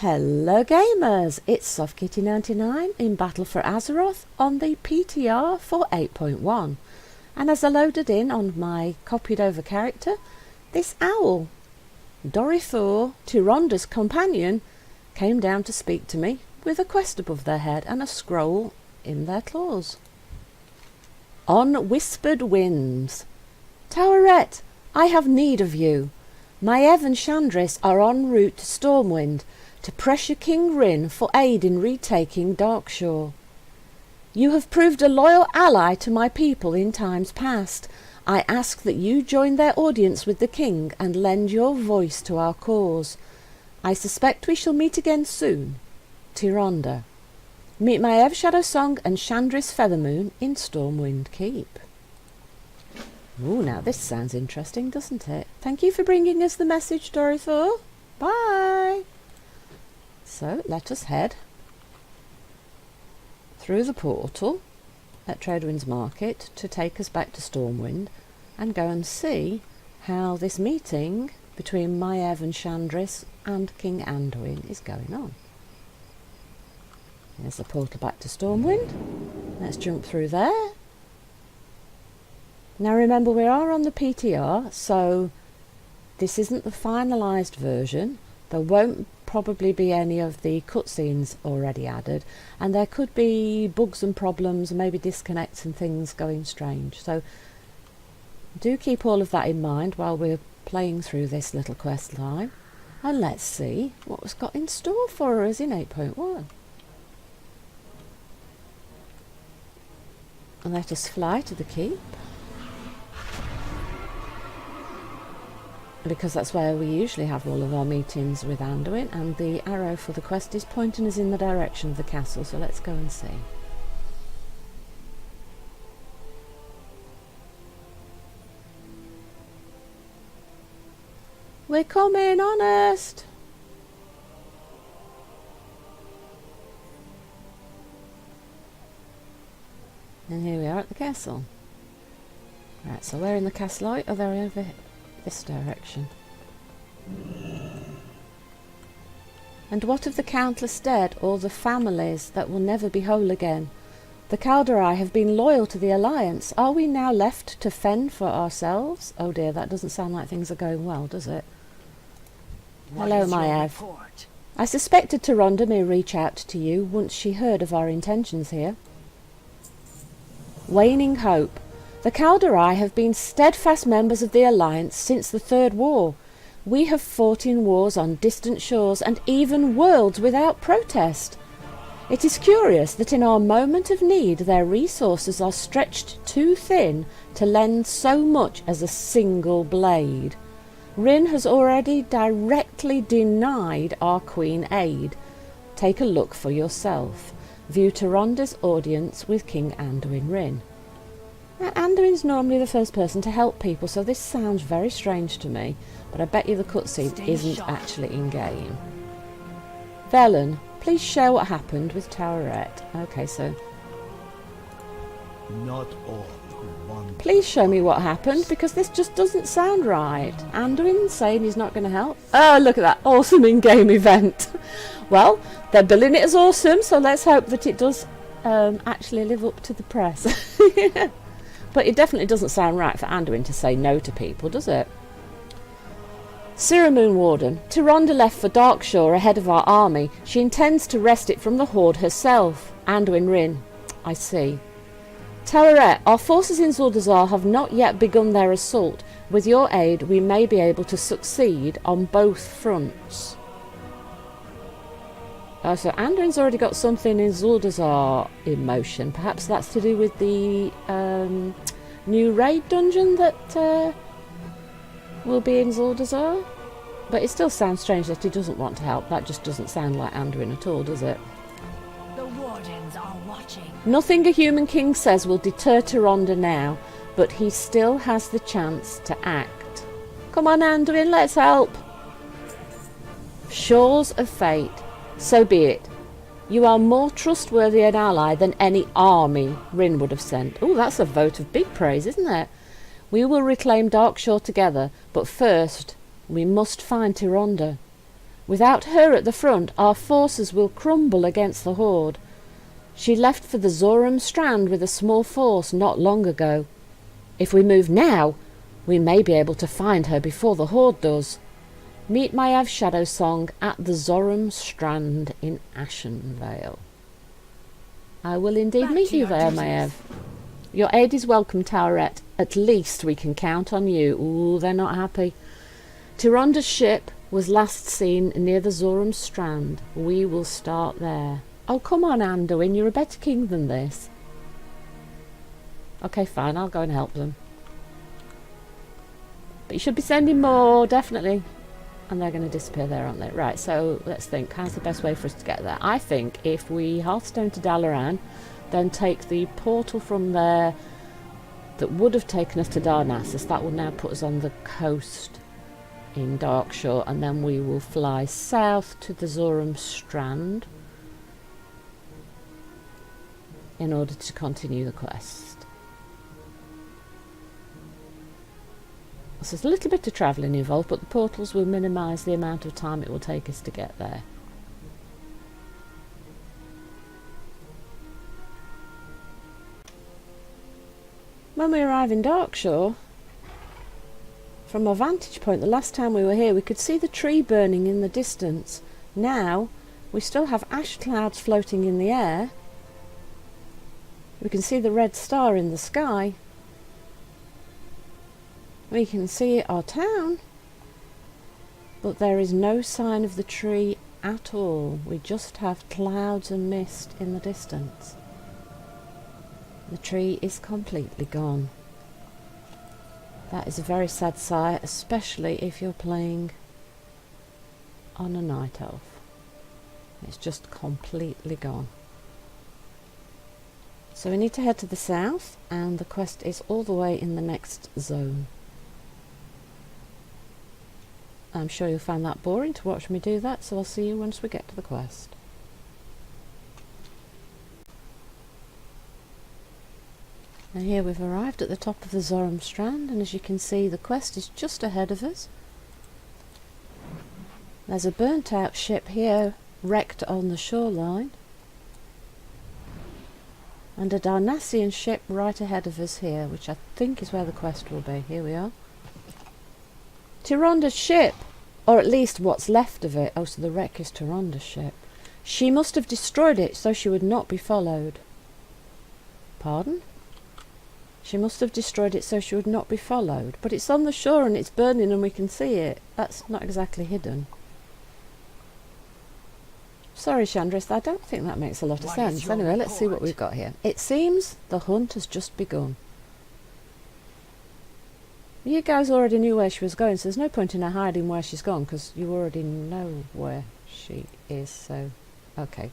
Hello gamers, it's SoftKitty99 in Battle for Azeroth on the PTR for 8.1, and as I loaded in on my copied over character, this owl, Dorithor, Tyrande's companion, came down to speak to me with a quest above their head and a scroll in their claws. On whispered winds. Tyrande, I have need of you. Maiev and Shandris are en route to Stormwind to pressure King Rin for aid in retaking Darkshore. You have proved a loyal ally to my people in times past. I ask that you join their audience with the king and lend your voice to our cause. I suspect we shall meet again soon. Tyrande. Meet Maiev Shadowsong and Shandris Feathermoon in Stormwind Keep. Ooh, now this sounds interesting, doesn't it? Thank you for bringing us the message, Dorithor. Bye! So, let us head through the portal at Tradewinds Market to take us back to Stormwind and go and see how this meeting between Maiev and Shandris and King Anduin is going on. There's the portal back to Stormwind. Let's jump through there. Now remember, we are on the PTR, so this isn't the finalised version. There won't probably be any of the cutscenes already added, and there could be bugs and problems and maybe disconnects and things going strange. So do keep all of that in mind while we're playing through this little quest line. And let's see what was got in store for us in 8.1. And let us fly to the keep, because that's where we usually have all of our meetings with Anduin, and the arrow for the quest is pointing us in the direction of the castle, so let's go and see. We're coming, honest! And here we are at the castle. Right, so we're in the castle. Oh, they're over this direction. And what of the countless dead, or the families that will never be whole again? The Kaldari have been loyal to the Alliance. Are we now left to fend for ourselves? Oh dear, that doesn't sound like things are going well, does it? Hello, Maiev. I suspected Tyrande may reach out to you once she heard of our intentions here. Waning hope. The Kaldari have been steadfast members of the Alliance since the Third War. We have fought in wars on distant shores and even worlds without protest. It is curious that in our moment of need their resources are stretched too thin to lend so much as a single blade. Rin has already directly denied our Queen aid. Take a look for yourself. View Tyrande's audience with King Anduin Rin. Now, Anduin's normally the first person to help people, so this sounds very strange to me, but I bet you the cutscene isn't actually in-game. Velen, please share what happened with Tyrande. Okay, so... Not all who want. Please show me what happened, because this just doesn't sound right. Anduin saying he's not going to help. Oh, look at that awesome in-game event. Well, they're billing it as awesome, so let's hope that it does actually live up to the press. But it definitely doesn't sound right for Anduin to say no to people, does it? Siramoon Warden. Tyrande left for Darkshore ahead of our army. She intends to wrest it from the Horde herself. Anduin Rin. I see. Tyrande, our forces in Zuldazar have not yet begun their assault. With your aid, we may be able to succeed on both fronts. Oh, so Anduin's already got something in Zuldazar in motion. Perhaps that's to do with the new raid dungeon that will be in Zuldazar. But it still sounds strange that he doesn't want to help. That just doesn't sound like Anduin at all, does it? The wardens are watching. Nothing a human king says will deter Tyrande now, but he still has the chance to act. Come on, Anduin, let's help. Shores of Fate. So be it. You are more trustworthy an ally than any army Rin would have sent. Oh, that's a vote of big praise, isn't it? We will reclaim Darkshore together, but first we must find Tyrande. Without her at the front, our forces will crumble against the Horde. She left for the Zoram Strand with a small force not long ago. If we move now, we may be able to find her before the Horde does. Meet Mayav Shadow Song at the Zoram Strand in Ashenvale. I will indeed meet you there, Mayav. Your aid is welcome, Tyrande. At least we can count on you. Ooh, they're not happy. Tyrande's ship was last seen near the Zoram Strand. We will start there. Oh, come on, Anduin, you're a better king than this. Okay, fine, I'll go and help them. But you should be sending more, definitely. And they're going to disappear there, aren't they? Right, so let's think. How's the best way for us to get there? I think if we Hearthstone to Dalaran, then take the portal from there that would have taken us to Darnassus, that will now put us on the coast in Darkshore, and then we will fly south to the Zoram Strand in order to continue the quest. So there's a little bit of travelling involved, but the portals will minimise the amount of time it will take us to get there. When we arrive in Darkshore, from our vantage point, the last time we were here, we could see the tree burning in the distance. Now, we still have ash clouds floating in the air. We can see the red star in the sky. We can see our town, but there is no sign of the tree at all. We just have clouds and mist in the distance. The tree is completely gone. That is a very sad sight, especially if you're playing on a night elf. It's just completely gone. So we need to head to the south, and the quest is all the way in the next zone. I'm sure you'll find that boring to watch me do that, so I'll see you once we get to the quest. And here we've arrived at the top of the Zoram Strand, and as you can see, the quest is just ahead of us. There's a burnt out ship here, wrecked on the shoreline, and a Darnassian ship right ahead of us here, which I think is where the quest will be. Here we are. Tyrande's ship, or at least what's left of it. Oh, so the wreck is Tyrande's ship. She must have destroyed it so she would not be followed. Pardon? She must have destroyed it so she would not be followed. But it's on the shore and it's burning and we can see it. That's not exactly hidden. Sorry, Chandris, I don't think that makes a lot of sense. Anyway, let's see what we've got here. It seems the hunt has just begun. You guys already knew where she was going, so there's no point in her hiding where she's gone, because you already know where she is, so... Okay.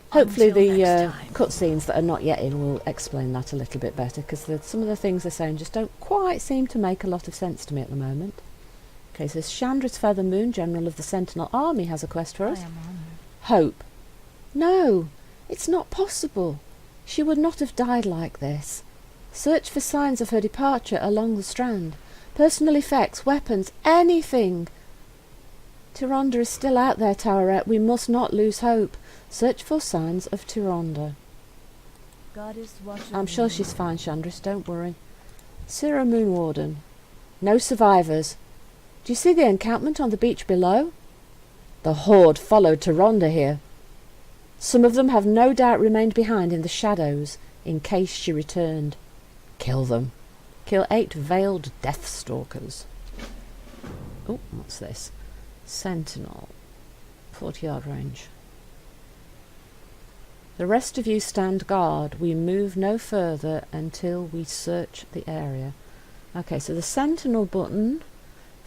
Hopefully the cutscenes that are not yet in will explain that a little bit better, because some of the things they're saying just don't quite seem to make a lot of sense to me at the moment. Okay, so Chandris Feathermoon, General of the Sentinel Army, has a quest for us. Hope. No, it's not possible. She would not have died like this. Search for signs of her departure along the strand. Personal effects, weapons, anything. Tyrande is still out there, Tyrande. We must not lose hope. Search for signs of Tyrande. I'm sure she's fine, Chandris, don't worry. Syrah Moonwarden. No survivors. Do you see the encampment on the beach below? The Horde followed Tyrande here. Some of them have no doubt remained behind in the shadows, in case she returned. Kill them. Kill 8 veiled death stalkers. Oh, what's this? Sentinel. 40-yard range. The rest of you stand guard. We move no further until we search the area. Okay, so the Sentinel button,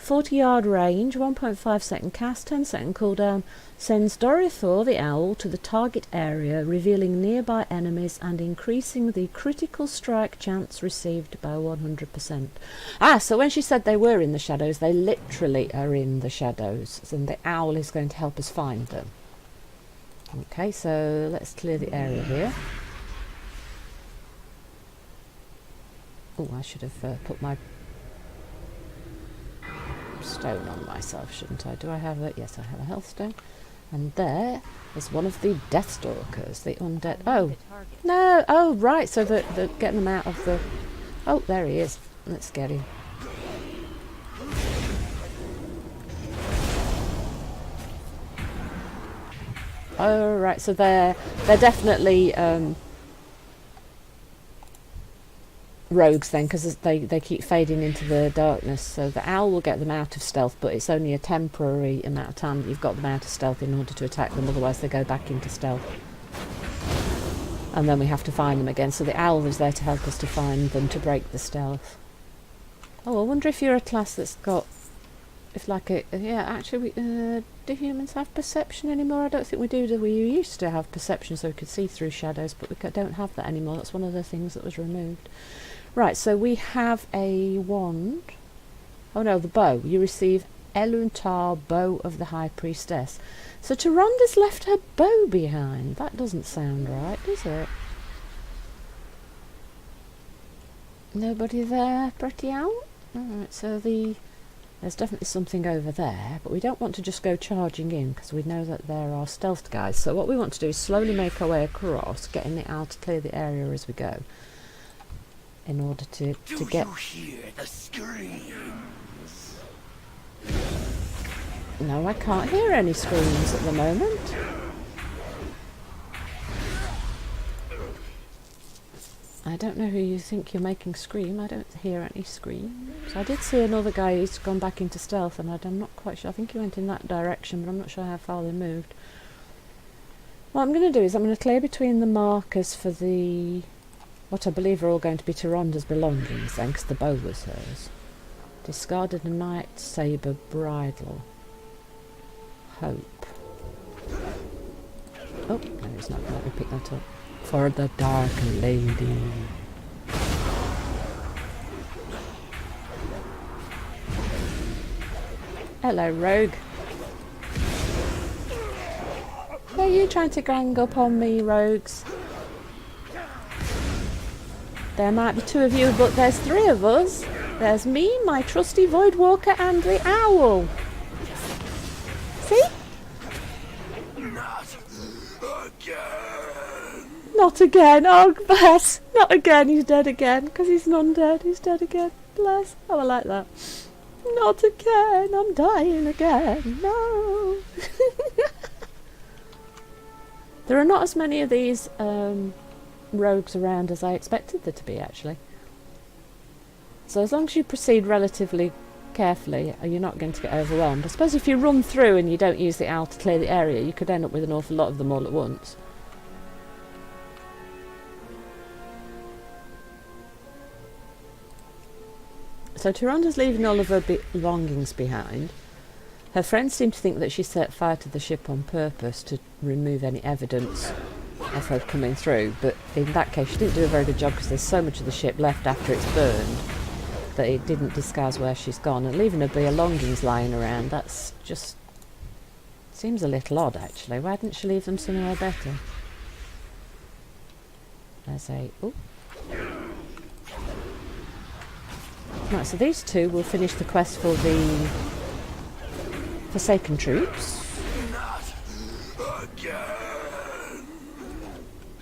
40-yard range, 1.5 second cast, 10 second cooldown, sends Dorithor the owl to the target area, revealing nearby enemies and increasing the critical strike chance received by 100%. Ah, so when she said they were in the shadows, they literally are in the shadows, and the owl is going to help us find them. Okay, so let's clear the area here. Oh, I should have put my stone on myself, shouldn't I? Do I have a... Yes, I have a health stone. And there is one of the Death Stalkers, the undead... Oh, no! Oh, right, so they're getting them out of the... Oh, there he is. Let's get him. Oh, right, so they're definitely rogues then, because they keep fading into the darkness. So the owl will get them out of stealth, but it's only a temporary amount of time that you've got them out of stealth in order to attack them, otherwise they go back into stealth. And then we have to find them again, so the owl is there to help us to find them, to break the stealth. Oh, I wonder if you're a class that's got... If like a... Yeah, actually, do humans have perception anymore? I don't think we do we? We used to have perception so we could see through shadows, but we don't have that anymore. That's one of the things that was removed. Right, so we have a wand. Oh no, the bow. You receive Eluntar, Bow of the High Priestess. So Tyrande's left her bow behind. That doesn't sound right, does it? Nobody there, pretty owl? Alright, so there's definitely something over there, but we don't want to just go charging in because we know that there are stealth guys. So what we want to do is slowly make our way across, getting it out to clear the area as we go, in order to get... You hear the screams? No, I can't hear any screams at the moment. I don't know who you think you're making scream. I don't hear any screams. I did see another guy who's gone back into stealth, and I'm not quite sure. I think he went in that direction, but I'm not sure how far they moved. What I'm going to do is I'm going to clear between the markers for the... what I believe are all going to be Tyrande's belongings then, because the bow was hers. Discarded a night saber bridle. Hope. Oh, no, he's not going to let me pick that up. For the Dark Lady. Hello, rogue. Are you trying to gang up on me, rogues? There might be two of you, but there's three of us. There's me, my trusty Voidwalker, and the owl. See? Not again. Not again. Oh, bless. Not again. He's dead again. Because he's non-dead. He's dead again. Bless. Oh, I like that. Not again. I'm dying again. No. There are not as many of these rogues around as I expected there to be, actually. So as long as you proceed relatively carefully, you're not going to get overwhelmed. I suppose if you run through and you don't use the owl to clear the area, you could end up with an awful lot of them all at once. So Tyrande's leaving all of her belongings behind. Her friends seem to think that she set fire to the ship on purpose to remove any evidence of her coming through, but in that case she didn't do a very good job because there's so much of the ship left after it's burned that it didn't disguise where she's gone, and leaving her belongings lying around, that's just... seems a little odd, actually. Why didn't she leave them somewhere better? There's a... ooh. Right, so these two will finish the quest for the Forsaken troops. Not again.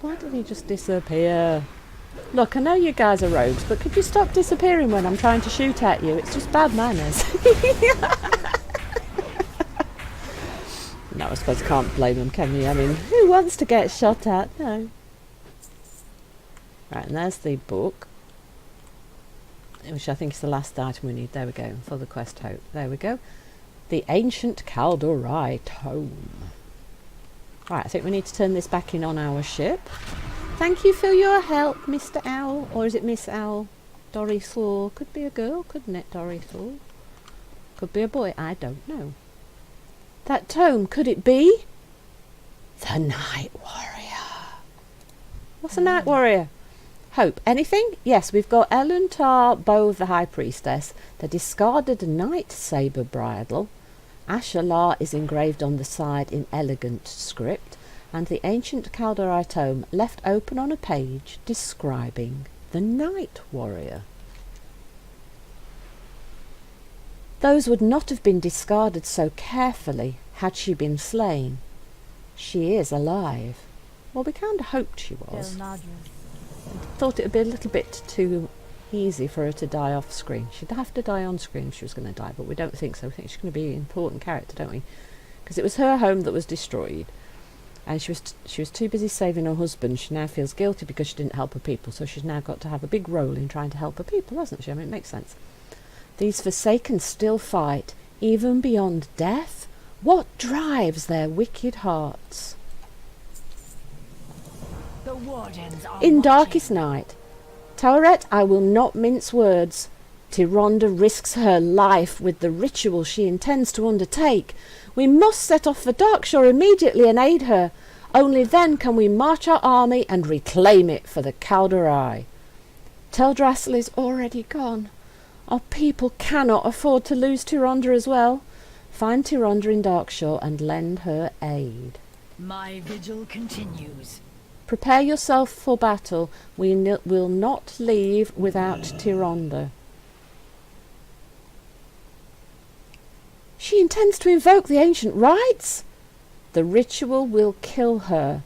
Why did he just disappear? Look, I know you guys are rogues, but could you stop disappearing when I'm trying to shoot at you? It's just bad manners. No, I suppose I can't blame them, can you? I mean, who wants to get shot at? No. Right, and there's the book, which I think is the last item we need. There we go, for the quest hope. There we go. The Ancient Kaldorite Tome. Right, I think we need to turn this back in on our ship. Thank you for your help, Mr. Owl. Or is it Miss Owl? Dorithor. Could be a girl, couldn't it, Dorithor? Could be a boy, I don't know. That tome, could it be? The Night Warrior. What's a Night Warrior? Hope. Anything? Yes, we've got Eluntar, Bow of the High Priestess, the discarded Night Saber Bridle. Ashalar is engraved on the side in elegant script, and the Ancient Kaldorite Tome left open on a page describing the Night Warrior. Those would not have been discarded so carefully had she been slain. She is alive. Well, we kind of hoped she was. Thought it would be a little bit too easy for her to die off screen. She'd have to die on screen if she was going to die, but we don't think so. We think she's going to be an important character, don't we? Because it was her home that was destroyed, and she was too busy saving her husband. She now feels guilty because she didn't help her people, so she's now got to have a big role in trying to help her people, hasn't she? I mean, it makes sense. These Forsaken still fight, even beyond death. What drives their wicked hearts? The wardens are In watching. darkest night, Tyrande, I will not mince words. Tyrande risks her life with the ritual she intends to undertake. We must set off for Darkshore immediately and aid her. Only then can we march our army and reclaim it for the Calderai. Teldrassil is already gone. Our people cannot afford to lose Tyrande as well. Find Tyrande in Darkshore and lend her aid. My vigil continues. Prepare yourself for battle. We will not leave without Tyrande. She intends to invoke the ancient rites? The ritual will kill her.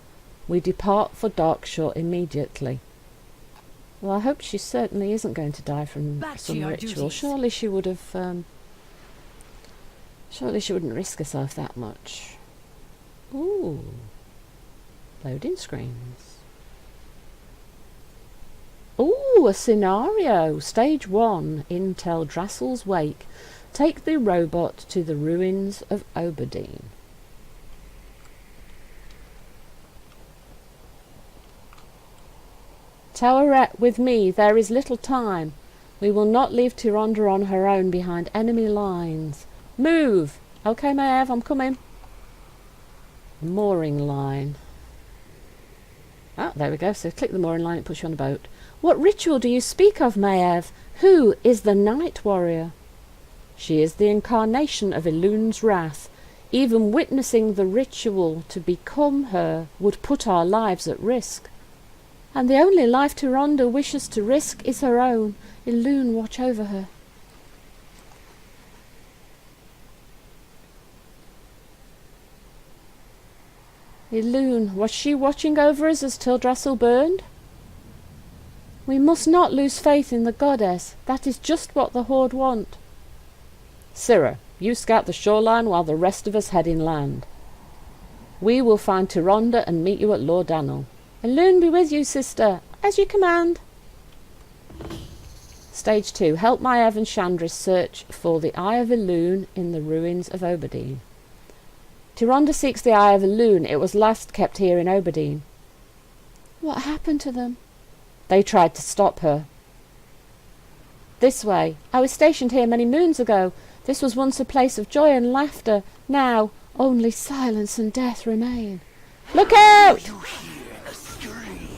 We depart for Darkshore immediately. Well, I hope she certainly isn't going to die from Back to some your ritual. duties. Surely she would have... surely she wouldn't risk herself that much. Ooh. Loading screens. Ooh, a scenario. Stage 1 in Teldrassil's wake. Take the robot to the ruins of Oberdeen. Tyrande, with me, there is little time. We will not leave Tyrande on her own behind enemy lines. Move! Okay, Maev, I'm coming. Mooring line. Ah, there we go. So click the mooring line, it puts you on the boat. What ritual do you speak of, Maev? Who is the Night Warrior? She is the incarnation of Elun's wrath. Even witnessing the ritual to become her would put our lives at risk. And the only life Tyrande wishes to risk is her own. Elun, watch over her. Elun, was she watching over us as Teldrassil burned? We must not lose faith in the goddess. That is just what the Horde want. Sirrah, you scout the shoreline while the rest of us head inland. We will find Tyrande and meet you at Lord Danel. Elun be with you, sister, as you command. Stage 2. Help Maev and Chandris search for the Eye of Elun in the ruins of Oberdeen. Tyrande seeks the Eye of Elun. It was last kept here in Oberdeen. What happened to them? They tried to stop her. This way. I was stationed here many moons ago. This was once a place of joy and laughter. Now, only silence and death remain. Look out! You hear the scream?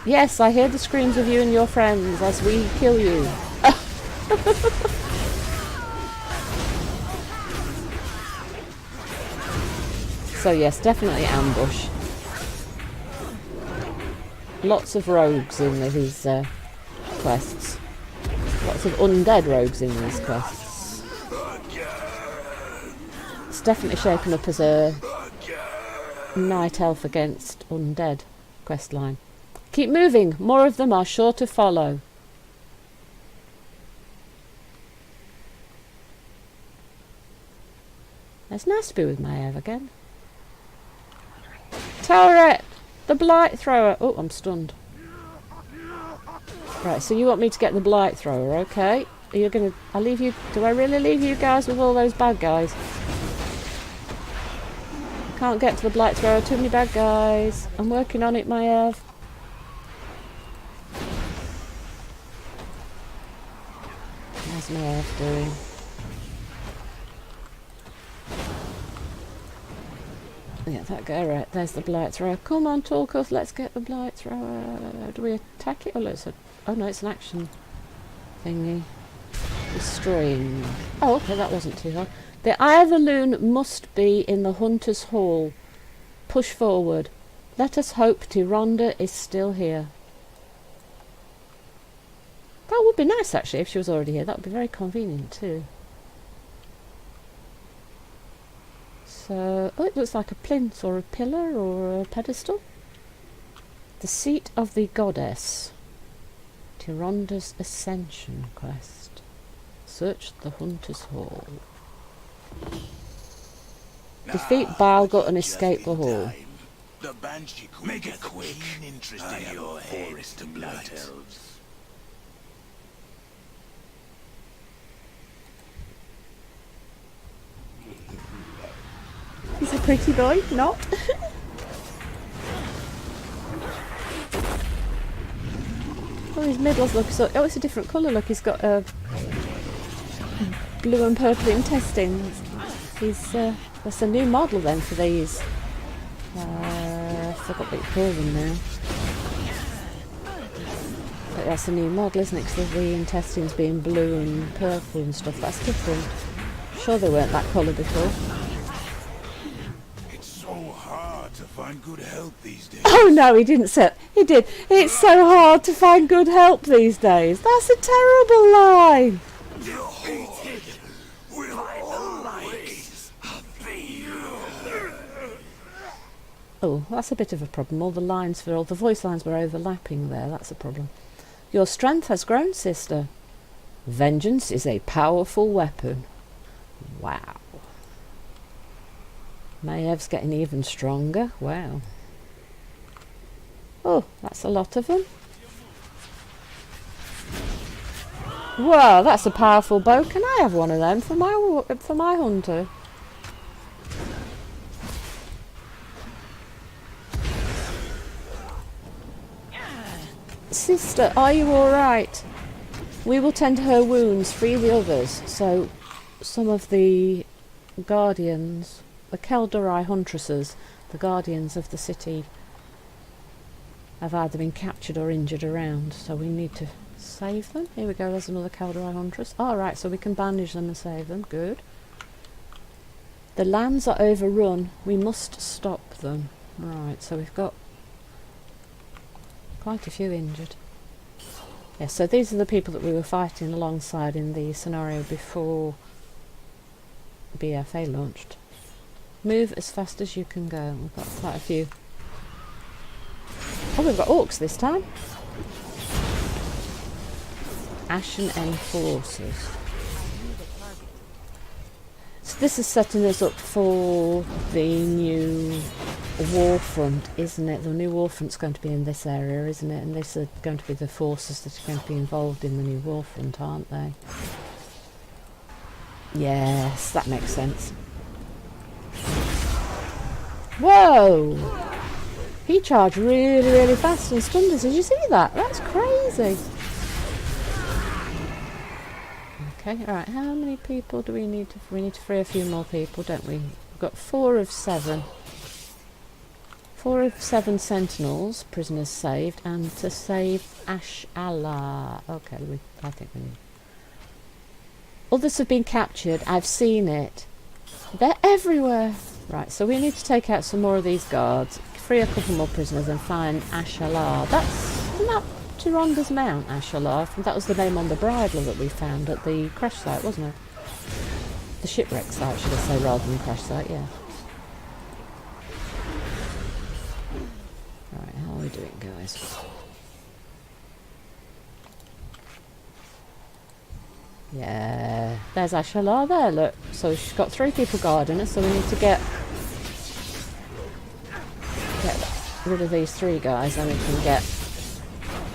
Yes, I hear the screams of you and your friends as we kill you. So yes, definitely ambush. Lots of rogues in these quests. Lots of undead rogues in these quests. It's definitely shaping up as a night elf against undead questline. Keep moving, more of them are sure to follow. It's nice to be with Maev again. Tyrande, the blight thrower. Oh, I'm stunned. Right, so you want me to get the blight thrower, okay? Are you gonna... I'll leave you... Do I really leave you guys with all those bad guys? I can't get to the blight thrower, too many bad guys. I'm working on it, Maev. How's Maev doing? Yeah, that guy, right. There's the blight thrower. Come on, Torkoth, let's get the blight thrower. Do we attack it? Oh no, it's an action thingy. Destroying. Oh, okay, that wasn't too hard. The Eye of Elun must be in the Hunter's Hall. Push forward. Let us hope Tyrande is still here. That would be nice actually if she was already here. That would be very convenient too. So, oh, it looks like a plinth or a pillar or a pedestal. The seat of the goddess. Tyrande's ascension quest. Search the Hunter's Hall. Defeat Bal'kyr and escape the hall. The Banshee make it quick. Interest in your forest of blood elves. He's a pretty boy, not. Oh, his middle's look so. Oh, it's a different colour. Look, he's got blue and purple intestines. He's that's a new model then for these. I forgot what you call them now. But that's a new model, isn't it? Because of the intestines being blue and purple and stuff. That's different. I'm sure they weren't that colour before. It's so hard to find good help these days. Oh no, he didn't say. He did. It's so hard to find good help these days. That's a terrible line. Oh, that's a bit of a problem. All the voice lines were overlapping there. That's a problem. Your strength has grown, sister. Vengeance is a powerful weapon. Wow. Mayev's getting even stronger. Wow. Oh, that's a lot of them. Wow, that's a powerful bow. Can I have one of them for my hunter? Sister, are you alright? We will tend to her wounds, free the others. So, some of the guardians, the Kel'Dorai huntresses, the guardians of the city, have either been captured or injured around. So we need to save them. Here we go, there's another Kel'Dorai huntress. Alright, so we can bandage them and save them. Good. The lands are overrun. We must stop them. Right, so we've got quite a few injured. Yes, so these are the people that we were fighting alongside in the scenario before BFA launched. Move as fast as you can go. We've got quite a few. Oh, we've got orcs this time. Ashen Enforcers. So this is setting us up for the new warfront, isn't it? The new warfront's going to be in this area, isn't it? And these are going to be the forces that are going to be involved in the new warfront, aren't they? Yes, that makes sense. Whoa! He charged really, really fast and stunned us. Did you see that? That's crazy. Okay, alright, how many people do we need to... We need to free a few more people, don't we? We've got 4 of 7. 4 of 7 sentinels, prisoners saved, and to save Ashala. Okay, I think we need... Others have been captured. I've seen it. They're everywhere. Right, so we need to take out some more of these guards, free a couple more prisoners, and find Ashala. Isn't that Tyrande's mount, Ashala? I think that was the name on the bridle that we found at the crash site, wasn't it? The shipwreck site, should I say, rather than the crash site, yeah. Right, how are we doing, guys? Yeah, there's Ashala there, look. So she's got 3 people guarding her, so we need to get rid of these 3 guys, and we can get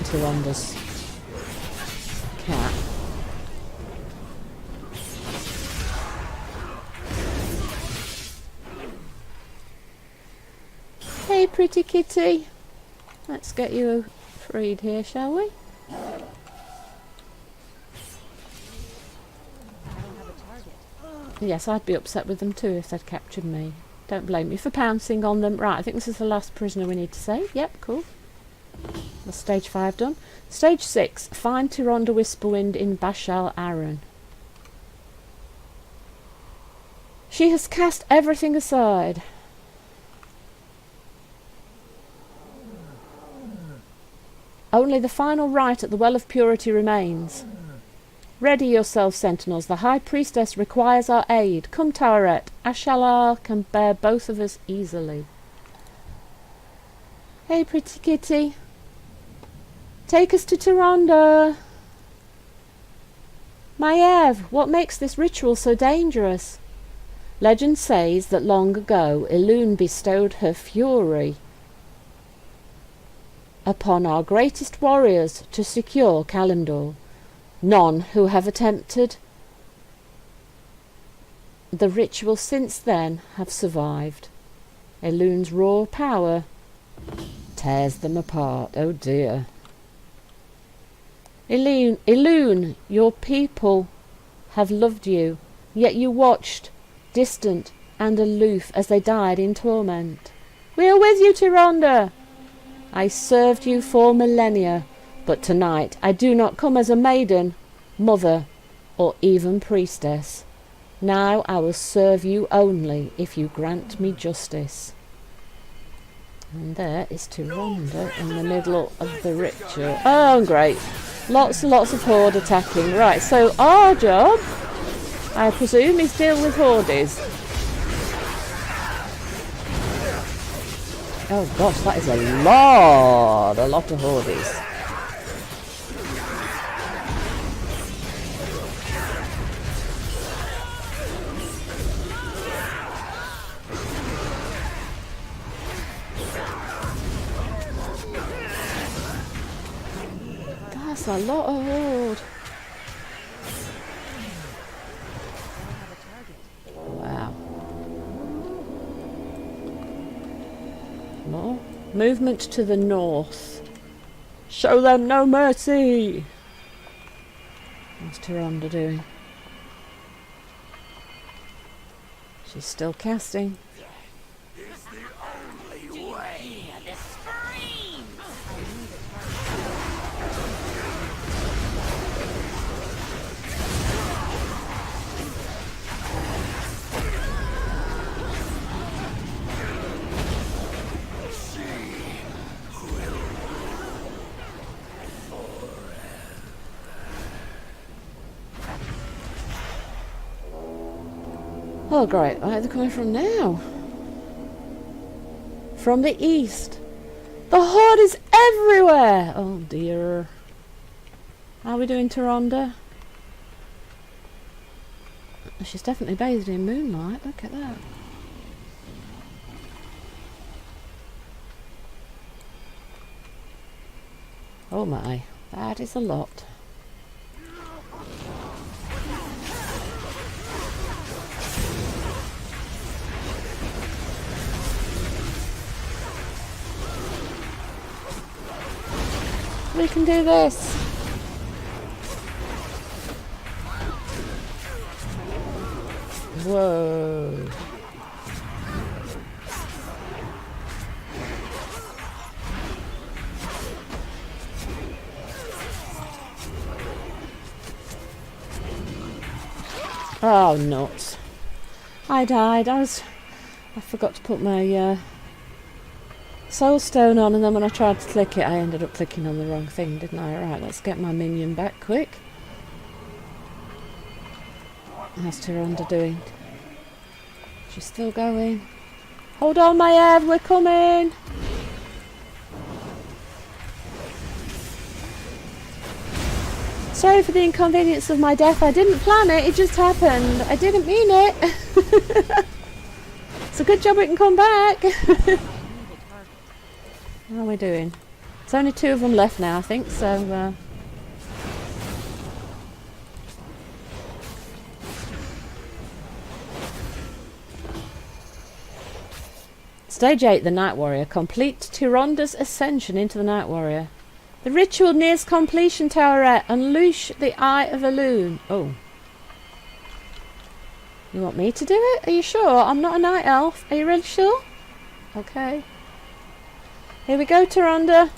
Tyrande's cat. Hey, pretty kitty. Let's get you freed here, shall we? Yes, I'd be upset with them too if they'd captured me. Don't blame me for pouncing on them. Right, I think this is the last prisoner we need to save. Yep, cool. That's stage 5 done. Stage 6. Find Tyrande Whisperwind in Bashal Aran. She has cast everything aside. Only the final rite at the Well of Purity remains. Ready yourselves, sentinels. The High Priestess requires our aid. Come, Tyrande. Ashalar can bear both of us easily. Hey, pretty kitty. Take us to Tyrande. Maiev, what makes this ritual so dangerous? Legend says that long ago Elune bestowed her fury upon our greatest warriors to secure Kalimdor. None who have attempted the ritual since then have survived. Elune's raw power tears them apart. Oh dear. Elune, your people have loved you, yet you watched, distant and aloof, as they died in torment. We are with you, Tyrande. I served you for millennia, but tonight I do not come as a maiden, mother, or even priestess. Now I will serve you only if you grant me justice. And there is Tyrande in the middle of the ritual. Oh, great. Lots and lots of horde attacking. Right, so our job, I presume, is deal with hordes. Oh gosh, that is a lot of hordes. That's a lot of horde. Wow. More movement to the north. Show them no mercy. What's Tyrande doing? She's still casting. Is the only way. Oh great, where are they coming from now? From the east. The horde is everywhere! Oh dear. How are we doing, Tyrande? She's definitely bathed in moonlight, look at that. Oh my, that is a lot. We can do this. Whoa. Oh, nuts. I died. I forgot to put my soul stone on, and then when I tried to click it I ended up clicking on the wrong thing, didn't I? Right, let's get my minion back quick. How's Tyrande doing? She's still going. Hold on, Maiev, we're coming! Sorry for the inconvenience of my death. I didn't plan it, it just happened. I didn't mean it. It's a good job we can come back. How are we doing? There's only 2 of them left now, I think, so... Stage 8, the Night Warrior. Complete Tyrande's ascension into the Night Warrior. The ritual nears completion, Tyrande. Unleash the Eye of Elune. Oh. You want me to do it? Are you sure? I'm not a night elf. Are you really sure? Okay. Here we go, Tyrande.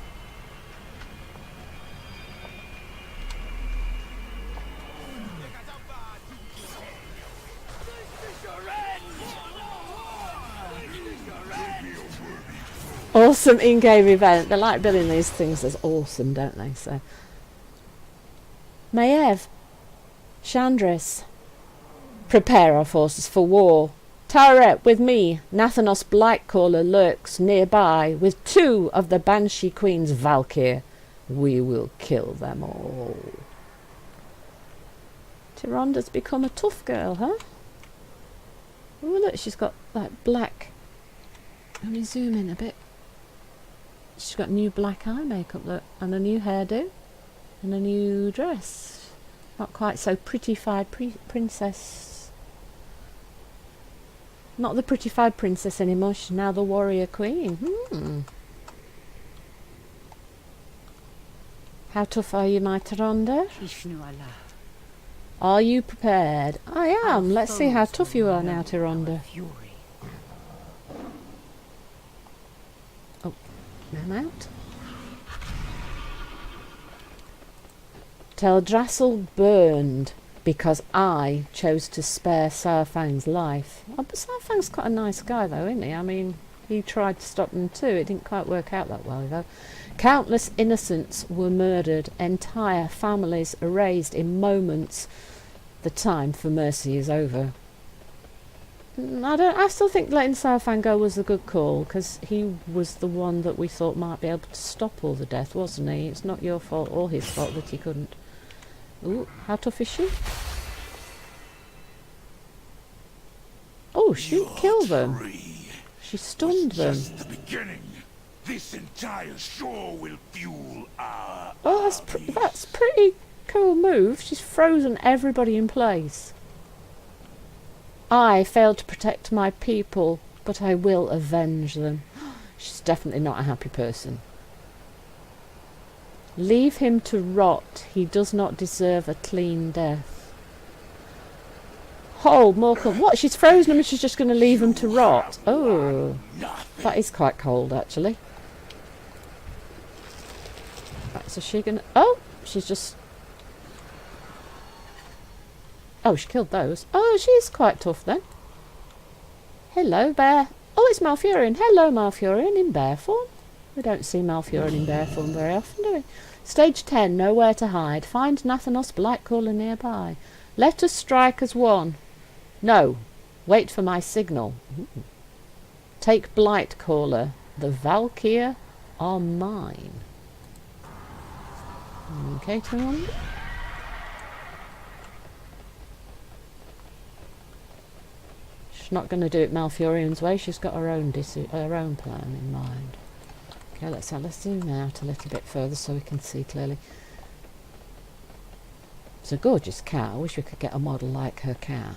awesome in-game event. They like billing these things as awesome, don't they? So, Maiev, Chandris, prepare our forces for war. Tyrande, with me, Nathanos Blightcaller lurks nearby with 2 of the Banshee Queen's val'kyr. We will kill them all. Tyrande's become a tough girl, huh? Oh, look, she's got like black. Let me zoom in a bit. She's got new black eye makeup, look, and a new hairdo, and a new dress. Not quite so prettified princess. Not the prettified princess anymore, she's now the warrior queen. How tough are you, my Tyrande? Are you prepared? I am. Let's see how tough you are now, Tyrande. Oh, I'm out. Teldrassil burned because I chose to spare Saurfang's life. Oh, but Saurfang's quite a nice guy, though, isn't he? I mean, he tried to stop them too. It didn't quite work out that well, though. Countless innocents were murdered, entire families erased in moments. The time for mercy is over. I still think letting Saurfang go was a good call, because he was the one that we thought might be able to stop all the death, wasn't he? It's not your fault or his fault that he couldn't. Ooh, how tough is she? Oh, she didn't kill them. She stunned them. Just the beginning. This entire shore will fuel our Oh, that's pretty cool move. She's frozen everybody in place. I failed to protect my people, but I will avenge them. She's definitely not a happy person. Leave him to rot. He does not deserve a clean death. Hold, Morecambe. What? She's frozen him and she's just going to leave him to rot. Oh, that is quite cold, actually. Right, so she's going to... Oh, she's just... Oh, she killed those. Oh, she's quite tough then. Hello, bear. Oh, it's Malfurion. Hello, Malfurion in bear form. We don't see Malfurion in bear form very often, do we? Stage 10, nowhere to hide. Find Nathanos Blightcaller nearby. Let us strike as one. No, wait for my signal. Ooh. Take Blightcaller. The val'kyr are mine. Okay, Tyrande. She's not going to do it Malfurion's way. She's got her own plan in mind. Okay, let's zoom out a little bit further so we can see clearly. It's a gorgeous cat. I wish we could get a model like her cat.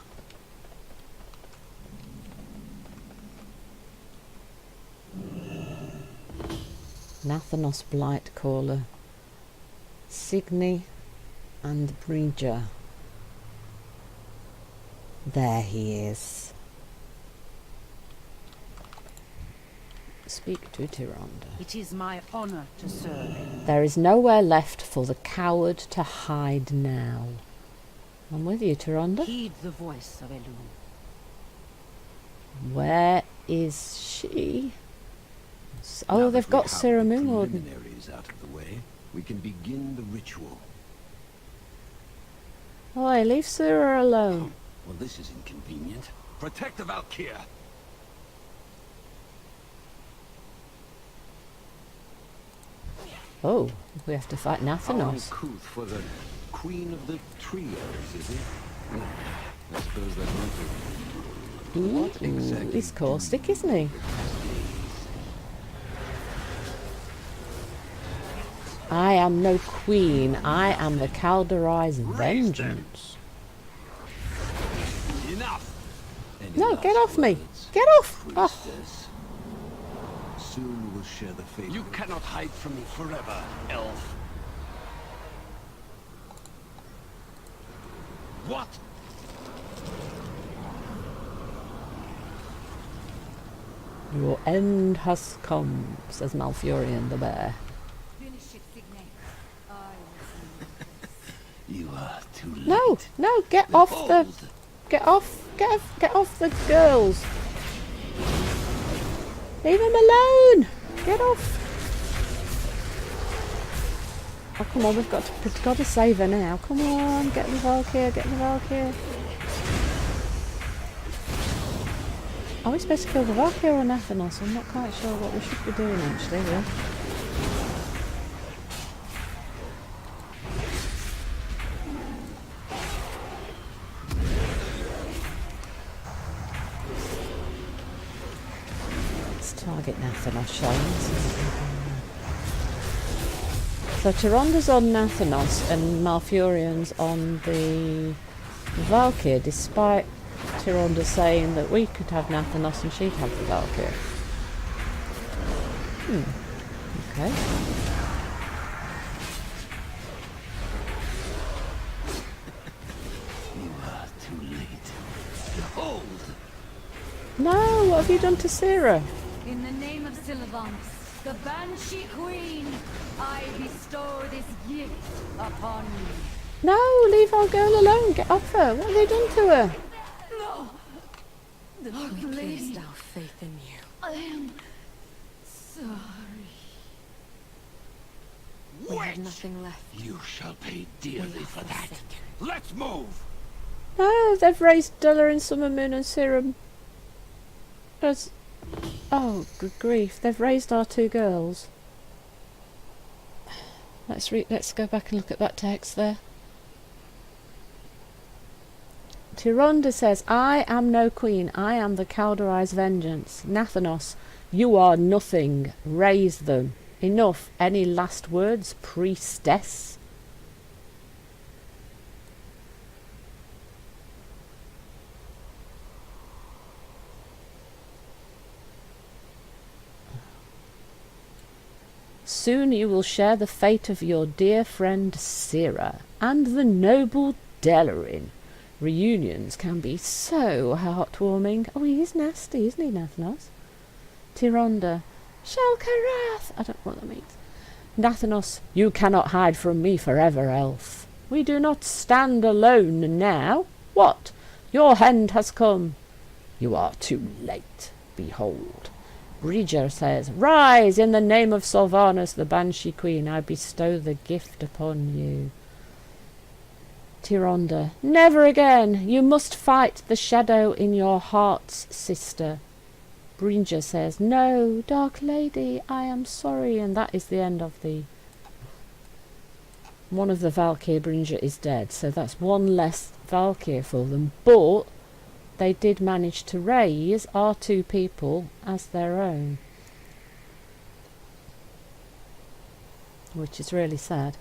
Nathanos Blightcaller, Signy and Bridger. There he is. Speak to Tyrande. It is my honor to serve. There is nowhere left for the coward to hide now. I'm with you, Tyrande. Heed the voice of Elune. Where is she? Oh, they've got Sarah Moonwarden. Out of the way, we can begin the ritual. Oh, leave Sarah alone. Well, this is inconvenient. Protect the val'kyr. Oh, we have to fight Nathanos. Uncouth for the queen of the trios, is it? Yeah, I suppose that might be. What exactly? He's caustic, isn't he? I am no queen. I am the Calderai's vengeance. Enough. No, get off me. Get off. Oh. Soon we'll share the fate. You cannot hide from me forever, elf. What? Your end has come, says Malfurion the bear. You are too late. No, get off the girls. Leave him alone. Get off! Oh, come on, we've got to save her now. Come on, get the val'kyr, get the val'kyr. Are we supposed to kill the val'kyr or Nathanos? I'm not quite sure what we should be doing actually. Yeah. Let's target Nathanos, shall we? So Tyrande's on Nathanos and Malfurion's on the val'kyr, despite Tyrande saying that we could have Nathanos and she'd have the val'kyr. Okay. You are too late. Behold! No, what have you done to Sira? In the name of Sylvanas, the Banshee Queen, I bestow this gift upon you. No, leave our girl alone. Get off her. What have they done to her? No! The We lady, placed our faith in you. I am sorry. We have nothing left. You shall pay dearly We are for that. forsaken. Let's move! No, they've raised Delarin, Summermoon and Serum. Oh, good grief. They've raised our two girls. Let's go back and look at that text there. Tyrande says, I am no queen. I am the Calderi's vengeance. Nathanos, you are nothing. Raise them. Enough. Any last words, priestess? Soon you will share the fate of your dear friend Sira and the noble Delarin. Reunions can be so heartwarming. Oh, he is nasty, isn't he, Nathanos? Tyrande, Shalkarath. I don't know what that means. Nathanos, you cannot hide from me forever, elf. We do not stand alone now. What? Your end has come. You are too late. Behold. Bridger says, Rise in the name of Sylvanas, the Banshee Queen. I bestow the gift upon you. Tyrande, never again. You must fight the shadow in your hearts, sister. Bridger says, No, Dark Lady, I am sorry. And that is the end of the... One of the val'kyr, Bridger, is dead. So that's one less val'kyr for them. But they did manage to raise our two people as their own, which is really sad.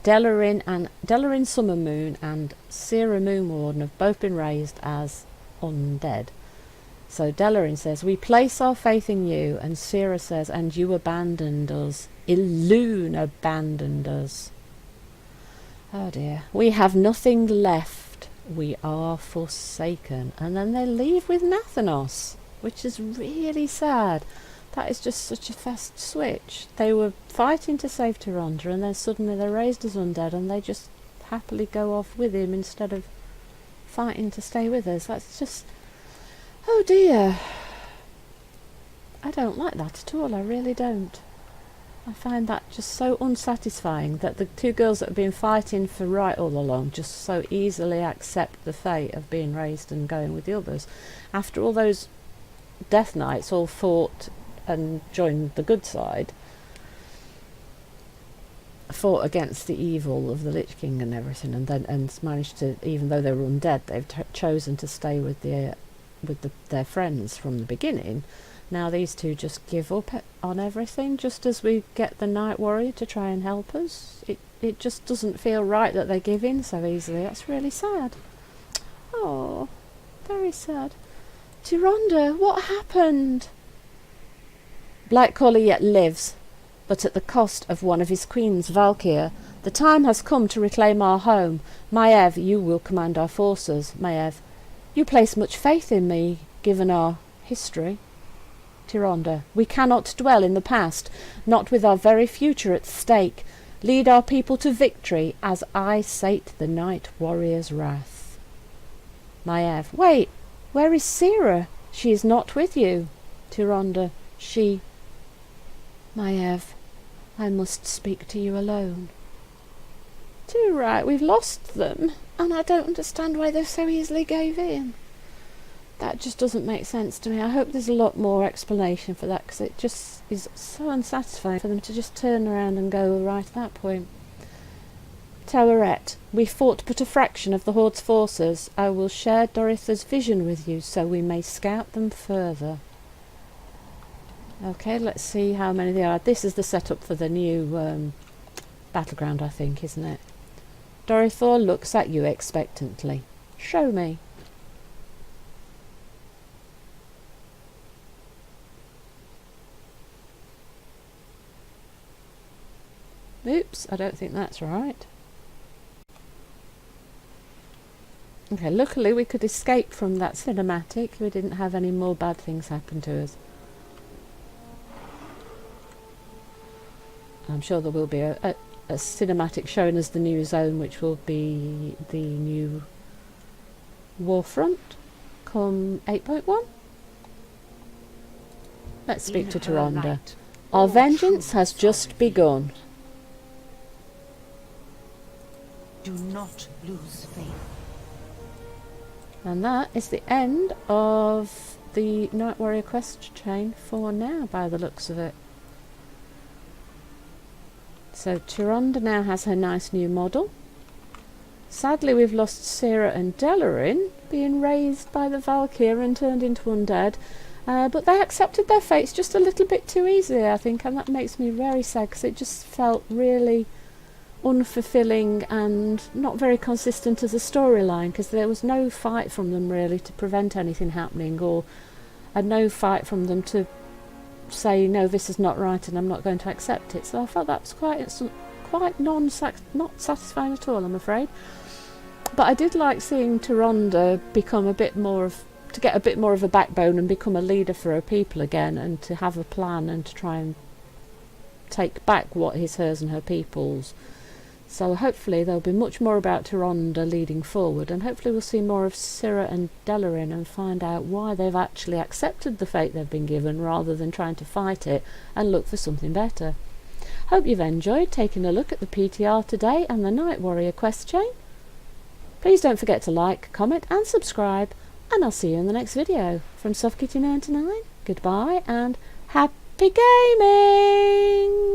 Delarin Summermoon and Sira Moonwarden have both been raised as undead. So Delarin says, We place our faith in you, and Sira says, And you abandoned us. Elune abandoned us. Oh dear. We have nothing left. We are forsaken. And then they leave with Nathanos, which is really sad. That is just such a fast switch. They were fighting to save Tyrande, and then suddenly they're raised as undead, and they just happily go off with him instead of fighting to stay with us. That's just... Oh dear. I don't like that at all. I really don't. I find that just so unsatisfying that the two girls that have been fighting for right all along just so easily accept the fate of being raised and going with the others. After all those Death Knights all fought and joined the good side, fought against the evil of the Lich King and everything, and managed to, even though they were undead, they've chosen to stay with their friends from the beginning. Now these two just give up on everything, just as we get the Night Warrior to try and help us. It just doesn't feel right that they give in so easily. That's really sad. Oh, very sad. Tyrande, what happened? Blackcollar yet lives, but at the cost of one of his queens, val'kyr. The time has come to reclaim our home. Maiev, you will command our forces. Maiev, you place much faith in me, given our history. Tyrande, we cannot dwell in the past, not with our very future at stake. Lead our people to victory, as I sate the Night Warrior's wrath. Maiev, wait, where is Sira? She is not with you. Tyrande, she... Maiev, I must speak to you alone. Too right, we've lost them, and I don't understand why they so easily gave in. That just doesn't make sense to me. I hope there's a lot more explanation for that, because it just is so unsatisfying for them to just turn around and go right at that point. Tyrande, we fought but a fraction of the Horde's forces. I will share Doritha's vision with you so we may scout them further. Okay, let's see how many there are. This is the setup for the new battleground, I think, isn't it? Doritha looks at you expectantly. Show me. Oops, I don't think that's right. Okay, luckily we could escape from that cinematic. We didn't have any more bad things happen to us. I'm sure there will be a cinematic showing us the new zone, which will be the new warfront come 8.1. Let's speak to Tyrande. Our vengeance has just begun. Do not lose faith. And that is the end of the Night Warrior quest chain for now, by the looks of it. So Tyrande now has her nice new model. Sadly, we've lost Sira and Delarin, being raised by the val'kyr and turned into undead. But they accepted their fates just a little bit too easily, I think, and that makes me very sad, because it just felt really unfulfilling and not very consistent as a storyline, because there was no fight from them really to prevent anything happening, or no fight from them to say, no, this is not right and I'm not going to accept it. So I felt that was quite not satisfying at all, I'm afraid. But I did like seeing Tyrande become to get a bit more of a backbone and become a leader for her people again, and to have a plan and to try and take back what is hers and her people's. So hopefully there'll be much more about Tyrande leading forward, and hopefully we'll see more of Sira and Delarin and find out why they've actually accepted the fate they've been given, rather than trying to fight it and look for something better. Hope you've enjoyed taking a look at the PTR today and the Night Warrior quest chain. Please don't forget to like, comment and subscribe, and I'll see you in the next video. From SoftKitty99, goodbye and happy gaming!